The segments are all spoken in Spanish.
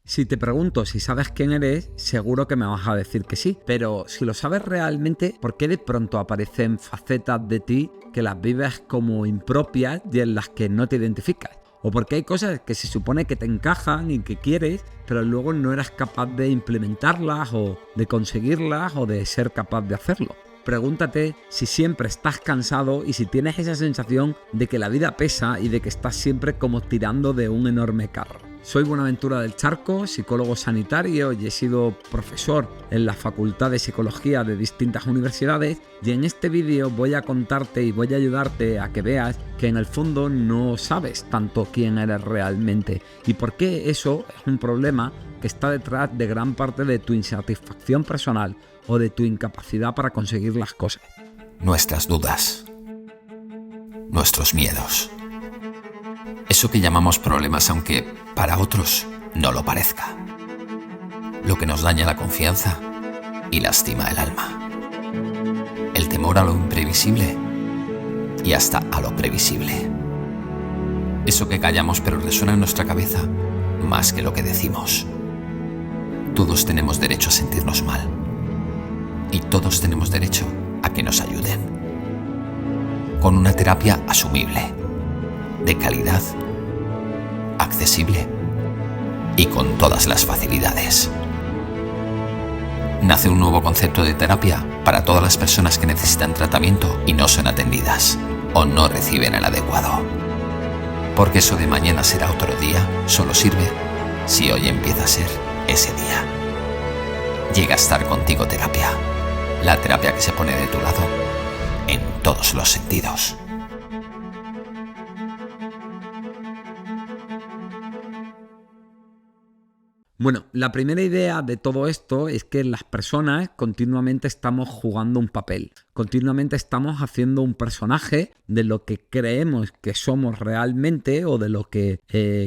Si te pregunto si sabes quién eres, seguro que me vas a decir que sí. Pero si lo sabes realmente, ¿por qué de pronto aparecen facetas de ti que las vives como impropias y en las que no te identificas? ¿O porque hay cosas que se supone que te encajan y que quieres, pero luego no eres capaz de implementarlas o de conseguirlas o de ser capaz de hacerlo? Pregúntate si siempre estás cansado y si tienes esa sensación de que la vida pesa y de que estás siempre como tirando de un enorme carro. Soy Buenaventura del Charco, psicólogo sanitario y he sido profesor en la Facultad de Psicología de distintas universidades, y en este vídeo voy a contarte y voy a ayudarte a que veas que en el fondo no sabes tanto quién eres realmente y por qué eso es un problema que está detrás de gran parte de tu insatisfacción personal o de tu incapacidad para conseguir las cosas. Nuestras dudas, nuestros miedos, eso que llamamos problemas aunque para otros no lo parezca, lo que nos daña la confianza y lastima el alma, el temor a lo imprevisible y hasta a lo previsible, eso que callamos pero resuena en nuestra cabeza más que lo que decimos. Todos tenemos derecho a sentirnos mal y todos tenemos derecho a que nos ayuden, con una terapia asumible, de calidad, accesible y con todas las facilidades. Nace un nuevo concepto de terapia para todas las personas que necesitan tratamiento y no son atendidas o no reciben el adecuado. Porque eso de mañana será otro día solo sirve si hoy empieza a ser ese día. Llega a estar contigo terapia, la terapia que se pone de tu lado en todos los sentidos. Bueno, la primera idea de todo esto es que las personas continuamente estamos jugando un papel, continuamente estamos haciendo un personaje de lo que creemos que somos realmente o de lo que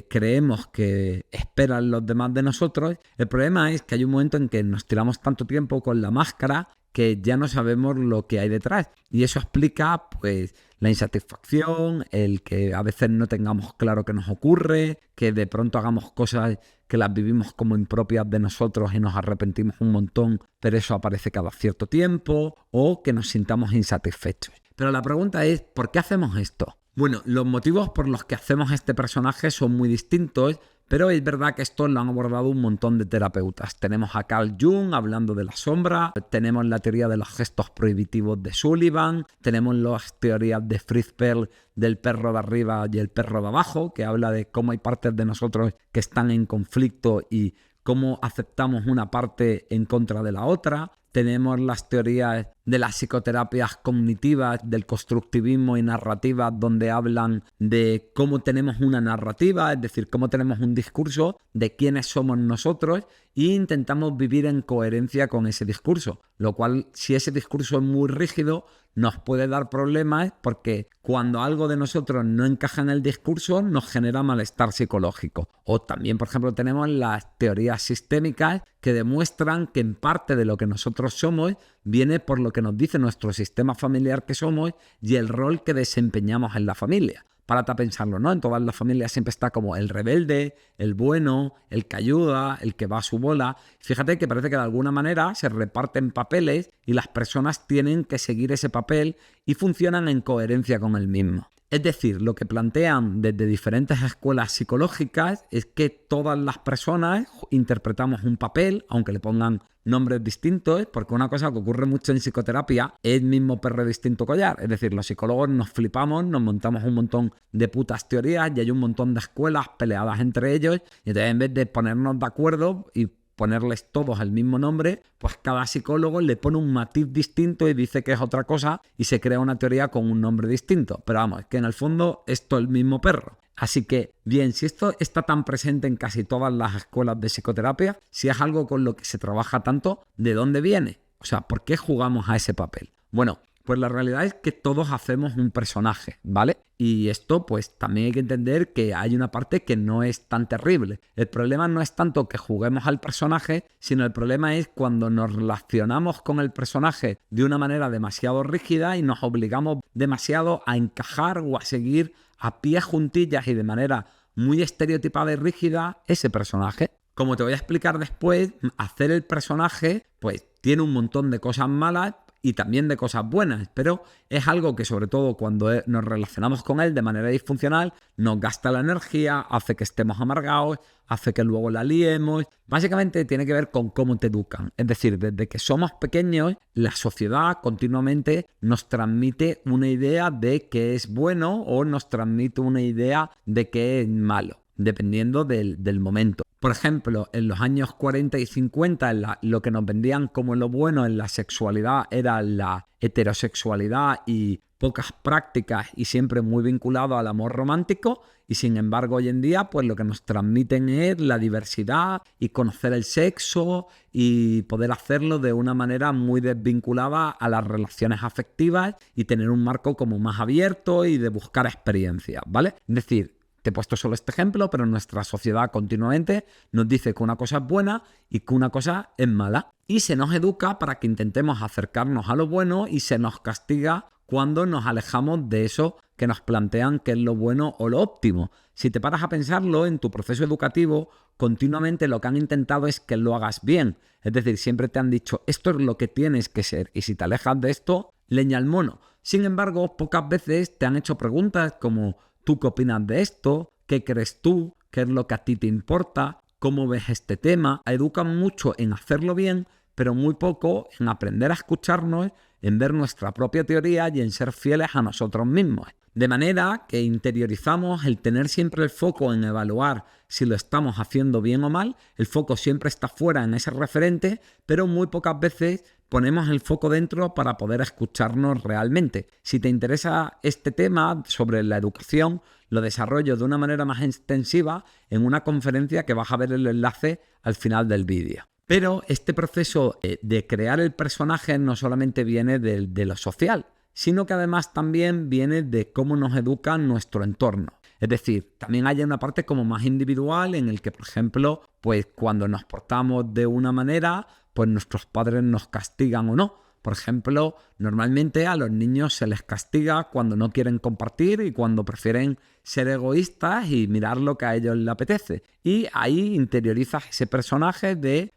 creemos que esperan los demás de nosotros. El problema es que hay un momento en que nos tiramos tanto tiempo con la máscara que ya no sabemos lo que hay detrás, y eso explica pues la insatisfacción, el que a veces no tengamos claro qué nos ocurre, que de pronto hagamos cosas que las vivimos como impropias de nosotros y nos arrepentimos un montón, pero eso aparece cada cierto tiempo, o que nos sintamos insatisfechos. Pero la pregunta es, ¿por qué hacemos esto? Bueno, los motivos por los que hacemos este personaje son muy distintos, pero es verdad que esto lo han abordado un montón de terapeutas. Tenemos a Carl Jung hablando de la sombra, tenemos la teoría de los gestos prohibitivos de Sullivan, tenemos las teorías de Fritz Perls del perro de arriba y el perro de abajo, que habla de cómo hay partes de nosotros que están en conflicto y cómo aceptamos una parte en contra de la otra. Tenemos las teorías de las psicoterapias cognitivas, del constructivismo y narrativas, donde hablan de cómo tenemos una narrativa, es decir, cómo tenemos un discurso de quiénes somos nosotros e intentamos vivir en coherencia con ese discurso. Lo cual, si ese discurso es muy rígido, nos puede dar problemas porque cuando algo de nosotros no encaja en el discurso nos genera malestar psicológico. O también, por ejemplo, tenemos las teorías sistémicas que demuestran que en parte de lo que nosotros somos viene por lo que nos dice nuestro sistema familiar que somos y el rol que desempeñamos en la familia. Párate a pensarlo, ¿no? En todas las familias siempre está como el rebelde, el bueno, el que ayuda, el que va a su bola. Fíjate que parece que de alguna manera se reparten papeles y las personas tienen que seguir ese papel y funcionan en coherencia con el mismo. Es decir, lo que plantean desde diferentes escuelas psicológicas es que todas las personas interpretamos un papel, aunque le pongan nombres distintos, porque una cosa que ocurre mucho en psicoterapia es mismo perro distinto collar. Es decir, los psicólogos nos flipamos, nos montamos un montón de putas teorías y hay un montón de escuelas peleadas entre ellos, y entonces en vez de ponernos de acuerdo y ponerles todos el mismo nombre, pues cada psicólogo le pone un matiz distinto y dice que es otra cosa y se crea una teoría con un nombre distinto. Pero vamos, es que en el fondo esto es el mismo perro. Así que, bien, si esto está tan presente en casi todas las escuelas de psicoterapia, si es algo con lo que se trabaja tanto, ¿de dónde viene? O sea, ¿por qué jugamos a ese papel? Bueno, pues la realidad es que todos hacemos un personaje, ¿vale? Y esto pues también hay que entender que hay una parte que no es tan terrible. El problema no es tanto que juguemos al personaje, sino el problema es cuando nos relacionamos con el personaje de una manera demasiado rígida y nos obligamos demasiado a encajar o a seguir a pie juntillas y de manera muy estereotipada y rígida ese personaje. Como te voy a explicar después, hacer el personaje pues tiene un montón de cosas malas y también de cosas buenas, pero es algo que sobre todo cuando nos relacionamos con él de manera disfuncional nos gasta la energía, hace que estemos amargados, hace que luego la liemos. Básicamente tiene que ver con cómo te educan. Es decir, desde que somos pequeños, la sociedad continuamente nos transmite una idea de qué es bueno o nos transmite una idea de qué es malo, dependiendo del momento. Por ejemplo, en los años 40 y 50, lo que nos vendían como lo bueno en la sexualidad era la heterosexualidad y pocas prácticas y siempre muy vinculado al amor romántico. Y sin embargo, hoy en día, pues lo que nos transmiten es la diversidad y conocer el sexo y poder hacerlo de una manera muy desvinculada a las relaciones afectivas y tener un marco como más abierto y de buscar experiencias, ¿vale? Es decir, te he puesto solo este ejemplo, pero nuestra sociedad continuamente nos dice que una cosa es buena y que una cosa es mala. Y se nos educa para que intentemos acercarnos a lo bueno y se nos castiga cuando nos alejamos de eso que nos plantean que es lo bueno o lo óptimo. Si te paras a pensarlo, en tu proceso educativo, continuamente lo que han intentado es que lo hagas bien. Es decir, siempre te han dicho, esto es lo que tienes que ser. Y si te alejas de esto, leña al mono. Sin embargo, pocas veces te han hecho preguntas como, ¿tú qué opinas de esto? ¿Qué crees tú? ¿Qué es lo que a ti te importa? ¿Cómo ves este tema? Educan mucho en hacerlo bien, pero muy poco en aprender a escucharnos, en ver nuestra propia teoría y en ser fieles a nosotros mismos. De manera que interiorizamos el tener siempre el foco en evaluar si lo estamos haciendo bien o mal. El foco siempre está fuera en ese referente, pero muy pocas veces ponemos el foco dentro para poder escucharnos realmente. Si te interesa este tema sobre la educación, lo desarrollo de una manera más extensiva en una conferencia que vas a ver el enlace al final del vídeo. Pero este proceso de crear el personaje no solamente viene de lo social, sino que además también viene de cómo nos educa nuestro entorno. Es decir, también hay una parte como más individual en el que, por ejemplo, pues cuando nos portamos de una manera, pues nuestros padres nos castigan o no. Por ejemplo, normalmente a los niños se les castiga cuando no quieren compartir y cuando prefieren ser egoístas y mirar lo que a ellos les apetece. Y ahí interiorizas ese personaje de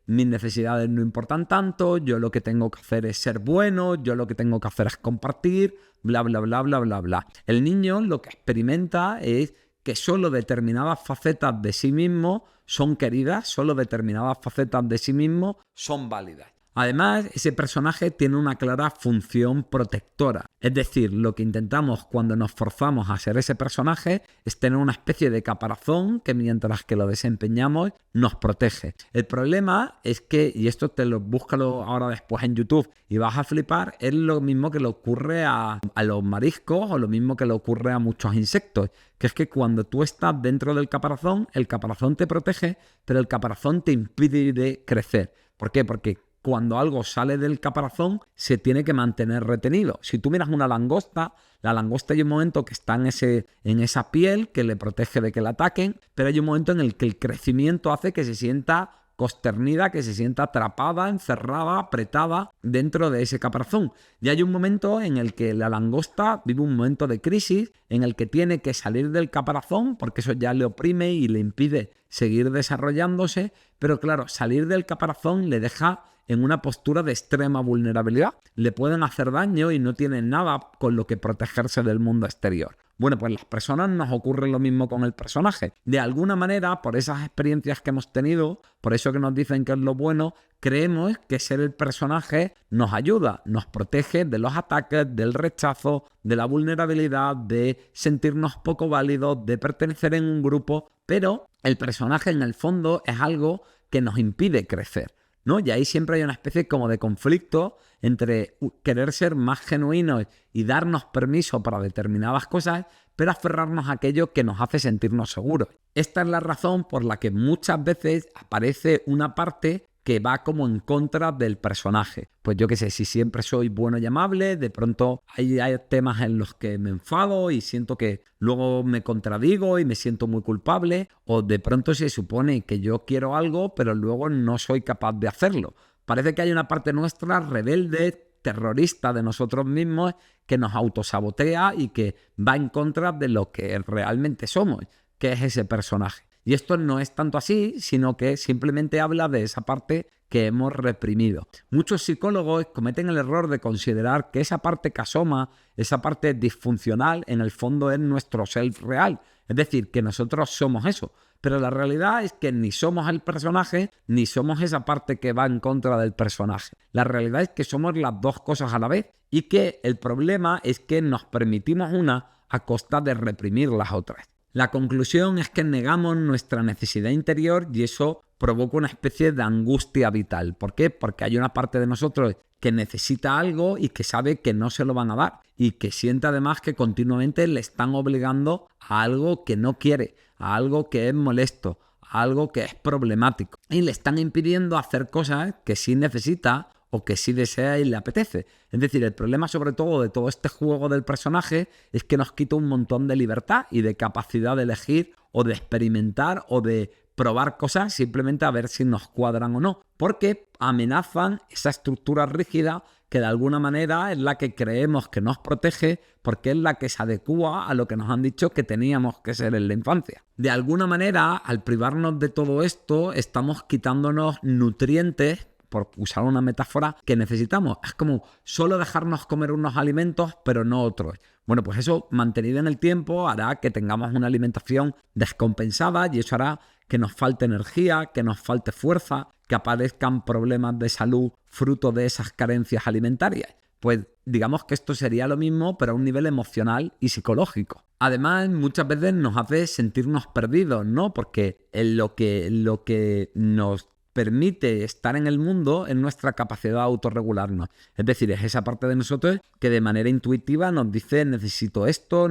mis necesidades no importan tanto, yo lo que tengo que hacer es ser bueno, yo lo que tengo que hacer es compartir, bla, bla, bla, bla, bla, bla. El niño lo que experimenta es que solo determinadas facetas de sí mismo son queridas, solo determinadas facetas de sí mismo son válidas. Además, ese personaje tiene una clara función protectora. Es decir, lo que intentamos cuando nos forzamos a ser ese personaje es tener una especie de caparazón que mientras que lo desempeñamos nos protege. El problema es que, y esto búscalo ahora después en YouTube y vas a flipar, es lo mismo que le ocurre a los mariscos o lo mismo que le ocurre a muchos insectos, que es que cuando tú estás dentro del caparazón, el caparazón te protege, pero el caparazón te impide crecer. ¿Por qué? Porque cuando algo sale del caparazón se tiene que mantener retenido. Si tú miras una langosta, la langosta hay un momento que está en esa piel que le protege de que la ataquen, pero hay un momento en el que el crecimiento hace que se sienta consternida, que se sienta atrapada, encerrada, apretada dentro de ese caparazón. Y hay un momento en el que la langosta vive un momento de crisis en el que tiene que salir del caparazón porque eso ya le oprime y le impide seguir desarrollándose, pero claro, salir del caparazón le deja en una postura de extrema vulnerabilidad. Le pueden hacer daño y no tienen nada con lo que protegerse del mundo exterior. Bueno, pues las personas nos ocurre lo mismo con el personaje. De alguna manera, por esas experiencias que hemos tenido, por eso que nos dicen que es lo bueno, creemos que ser el personaje nos ayuda, nos protege de los ataques, del rechazo, de la vulnerabilidad, de sentirnos poco válidos, de pertenecer en un grupo, pero el personaje en el fondo es algo que nos impide crecer, ¿no? Y ahí siempre hay una especie como de conflicto entre querer ser más genuinos y darnos permiso para determinadas cosas, pero aferrarnos a aquello que nos hace sentirnos seguros. Esta es la razón por la que muchas veces aparece una parte que va como en contra del personaje. Pues yo qué sé, si siempre soy bueno y amable, de pronto hay temas en los que me enfado y siento que luego me contradigo y me siento muy culpable, o de pronto se supone que yo quiero algo, pero luego no soy capaz de hacerlo. Parece que hay una parte nuestra rebelde, terrorista de nosotros mismos, que nos autosabotea y que va en contra de lo que realmente somos, que es ese personaje. Y esto no es tanto así, sino que simplemente habla de esa parte que hemos reprimido. Muchos psicólogos cometen el error de considerar que esa parte que asoma, esa parte disfuncional, en el fondo es nuestro self real. Es decir, que nosotros somos eso. Pero la realidad es que ni somos el personaje, ni somos esa parte que va en contra del personaje. La realidad es que somos las dos cosas a la vez y que el problema es que nos permitimos una a costa de reprimir las otras. La conclusión es que negamos nuestra necesidad interior y eso provoca una especie de angustia vital. ¿Por qué? Porque hay una parte de nosotros que necesita algo y que sabe que no se lo van a dar y que siente además que continuamente le están obligando a algo que no quiere, a algo que es molesto, a algo que es problemático y le están impidiendo hacer cosas que sí necesita o que sí desea y le apetece. Es decir, el problema sobre todo de todo este juego del personaje es que nos quita un montón de libertad y de capacidad de elegir o de experimentar o de probar cosas simplemente a ver si nos cuadran o no, porque amenazan esa estructura rígida que de alguna manera es la que creemos que nos protege porque es la que se adecúa a lo que nos han dicho que teníamos que ser en la infancia. De alguna manera, al privarnos de todo esto, estamos quitándonos nutrientes, por usar una metáfora, que necesitamos. Es como solo dejarnos comer unos alimentos, pero no otros. Bueno, pues eso mantenido en el tiempo hará que tengamos una alimentación descompensada y eso hará que nos falte energía, que nos falte fuerza, que aparezcan problemas de salud fruto de esas carencias alimentarias. Pues digamos que esto sería lo mismo, pero a un nivel emocional y psicológico. Además, muchas veces nos hace sentirnos perdidos, ¿no? Porque lo que nos permite estar en el mundo es nuestra capacidad de autorregularnos. Es decir, es esa parte de nosotros que de manera intuitiva nos dice necesito esto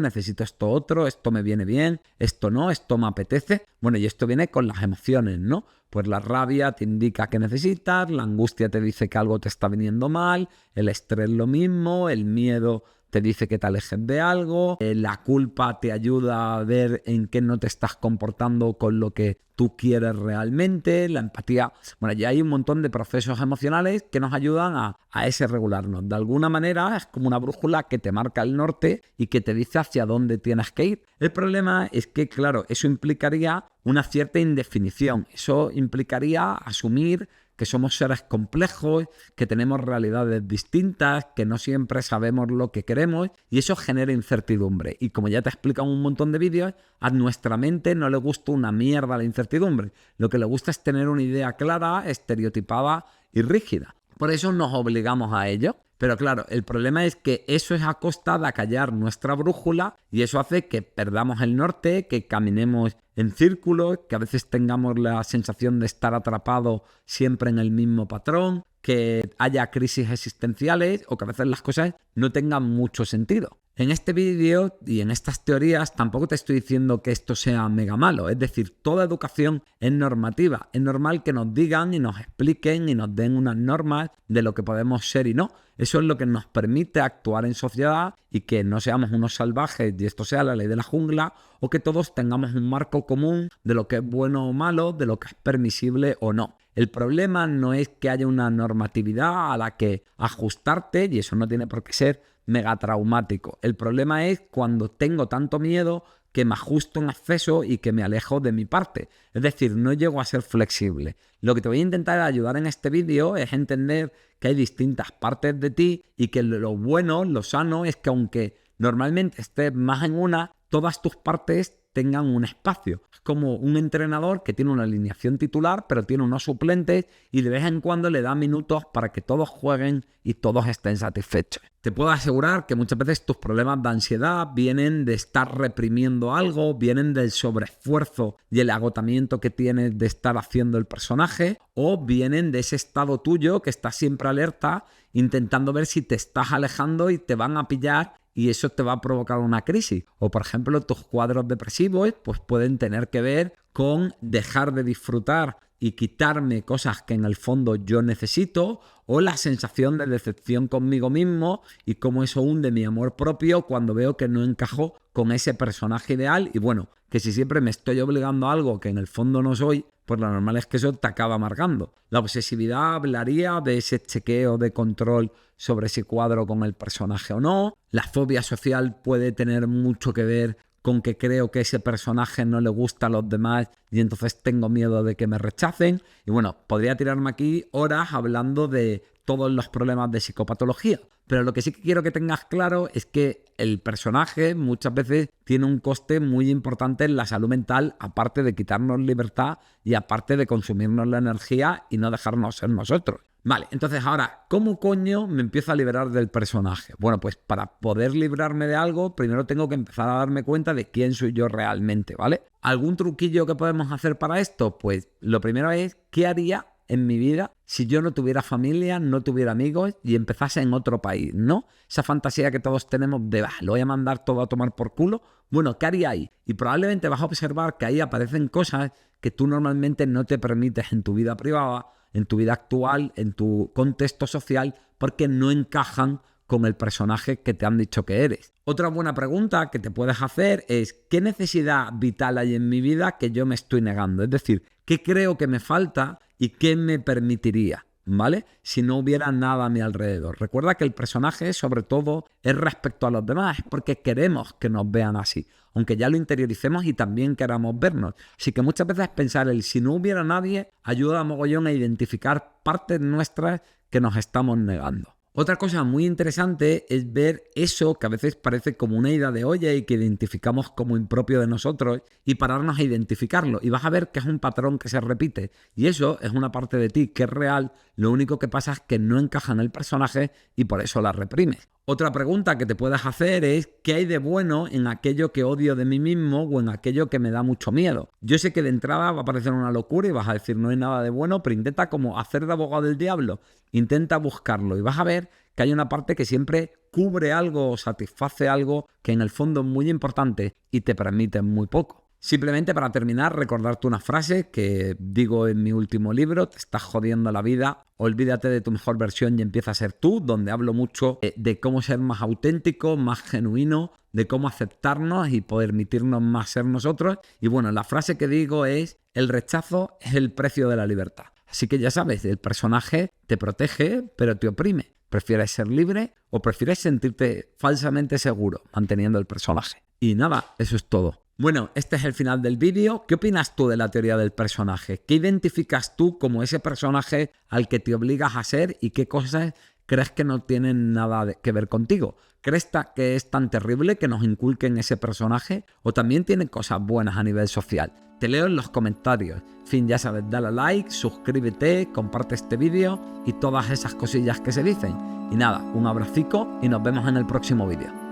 otro, esto me viene bien, esto no, esto me apetece. Bueno, y esto viene con las emociones, ¿no? Pues la rabia te indica que necesitas, la angustia te dice que algo te está viniendo mal, el estrés lo mismo, el miedo te dice que te alejes de algo, la culpa te ayuda a ver en qué no te estás comportando con lo que tú quieres realmente, la empatía. Bueno, ya hay un montón de procesos emocionales que nos ayudan a ese regularnos. De alguna manera es como una brújula que te marca el norte y que te dice hacia dónde tienes que ir. El problema es que, claro, eso implicaría una cierta indefinición. Eso implicaría asumir que somos seres complejos, que tenemos realidades distintas, que no siempre sabemos lo que queremos y eso genera incertidumbre. Y como ya te he explicado en un montón de vídeos, a nuestra mente no le gusta una mierda la incertidumbre. Lo que le gusta es tener una idea clara, estereotipada y rígida. Por eso nos obligamos a ello. Pero claro, el problema es que eso es a costa de acallar nuestra brújula y eso hace que perdamos el norte, que caminemos en círculos, que a veces tengamos la sensación de estar atrapados siempre en el mismo patrón, que haya crisis existenciales o que a veces las cosas no tengan mucho sentido. En este vídeo y en estas teorías tampoco te estoy diciendo que esto sea mega malo, es decir, toda educación es normativa, es normal que nos digan y nos expliquen y nos den unas normas de lo que podemos ser y no. Eso es lo que nos permite actuar en sociedad y que no seamos unos salvajes y esto sea la ley de la jungla o que todos tengamos un marco común de lo que es bueno o malo, de lo que es permisible o no. El problema no es que haya una normatividad a la que ajustarte y eso no tiene por qué ser mega traumático. El problema es cuando tengo tanto miedo que me ajusto en exceso y que me alejo de mi parte. Es decir, no llego a ser flexible. Lo que te voy a intentar ayudar en este vídeo es entender que hay distintas partes de ti y que lo bueno, lo sano, es que aunque normalmente estés más en una, todas tus partes tengan un espacio. Es como un entrenador que tiene una alineación titular, pero tiene unos suplentes y de vez en cuando le da minutos para que todos jueguen y todos estén satisfechos. Te puedo asegurar que muchas veces tus problemas de ansiedad vienen de estar reprimiendo algo, vienen del sobreesfuerzo y el agotamiento que tienes de estar haciendo el personaje, o vienen de ese estado tuyo que estás siempre alerta, intentando ver si te estás alejando y te van a pillar y eso te va a provocar una crisis. O por ejemplo, tus cuadros depresivos pues pueden tener que ver con dejar de disfrutar y quitarme cosas que en el fondo yo necesito, o la sensación de decepción conmigo mismo y cómo eso hunde mi amor propio cuando veo que no encajo con ese personaje ideal y bueno, que si siempre me estoy obligando a algo que en el fondo no soy, pues lo normal es que eso te acaba amargando. La obsesividad hablaría de ese chequeo de control sobre si cuadro con el personaje o no. La fobia social puede tener mucho que ver con que creo que ese personaje no le gusta a los demás y entonces tengo miedo de que me rechacen. Y bueno, podría tirarme aquí horas hablando de todos los problemas de psicopatología. Pero lo que sí que quiero que tengas claro es que el personaje muchas veces tiene un coste muy importante en la salud mental, aparte de quitarnos libertad y aparte de consumirnos la energía y no dejarnos ser nosotros. Vale, entonces ahora, ¿cómo coño me empiezo a liberar del personaje? Bueno, pues para poder librarme de algo, primero tengo que empezar a darme cuenta de quién soy yo realmente, ¿vale? ¿Algún truquillo que podemos hacer para esto? Pues lo primero es, ¿qué haría en mi vida si yo no tuviera familia, no tuviera amigos y empezase en otro país, ¿no? Esa fantasía que todos tenemos de, lo voy a mandar todo a tomar por culo. Bueno, ¿qué haría ahí? Y probablemente vas a observar que ahí aparecen cosas que tú normalmente no te permites en tu vida privada, en tu vida actual, en tu contexto social, porque no encajan con el personaje que te han dicho que eres. Otra buena pregunta que te puedes hacer es, ¿qué necesidad vital hay en mi vida que yo me estoy negando? Es decir, ¿qué creo que me falta y qué me permitiría? ¿Vale? Si no hubiera nada a mi alrededor. Recuerda que el personaje, sobre todo, es respecto a los demás, porque queremos que nos vean así, aunque ya lo interioricemos y también queramos vernos. Así que muchas veces pensar el si no hubiera nadie ayuda a mogollón a identificar partes nuestras que nos estamos negando. Otra cosa muy interesante es ver eso que a veces parece como una ida de olla y que identificamos como impropio de nosotros y pararnos a identificarlo. Y vas a ver que es un patrón que se repite. Y eso es una parte de ti que es real. Lo único que pasa es que no encaja en el personaje y por eso la reprimes. Otra pregunta que te puedes hacer es ¿qué hay de bueno en aquello que odio de mí mismo o en aquello que me da mucho miedo? Yo sé que de entrada va a parecer una locura y vas a decir no hay nada de bueno, pero intenta como hacer de abogado del diablo. Intenta buscarlo y vas a ver que hay una parte que siempre cubre algo o satisface algo que en el fondo es muy importante y te permite muy poco. Simplemente para terminar, recordarte una frase que digo en mi último libro, te estás jodiendo la vida, olvídate de tu mejor versión y empieza a ser tú, donde hablo mucho de cómo ser más auténtico, más genuino, de cómo aceptarnos y permitirnos más ser nosotros. Y bueno, la frase que digo es, el rechazo es el precio de la libertad. Así que ya sabes, el personaje te protege, pero te oprime. ¿Prefieres ser libre o prefieres sentirte falsamente seguro manteniendo el personaje? Y nada, eso es todo. Bueno, este es el final del vídeo. ¿Qué opinas tú de la teoría del personaje? ¿Qué identificas tú como ese personaje al que te obligas a ser y qué cosas crees que no tienen nada que ver contigo? ¿Crees que es tan terrible que nos inculquen ese personaje? ¿O también tiene cosas buenas a nivel social? Te leo en los comentarios. En fin, ya sabes, dale a like, suscríbete, comparte este vídeo y todas esas cosillas que se dicen. Y nada, un abracico y nos vemos en el próximo vídeo.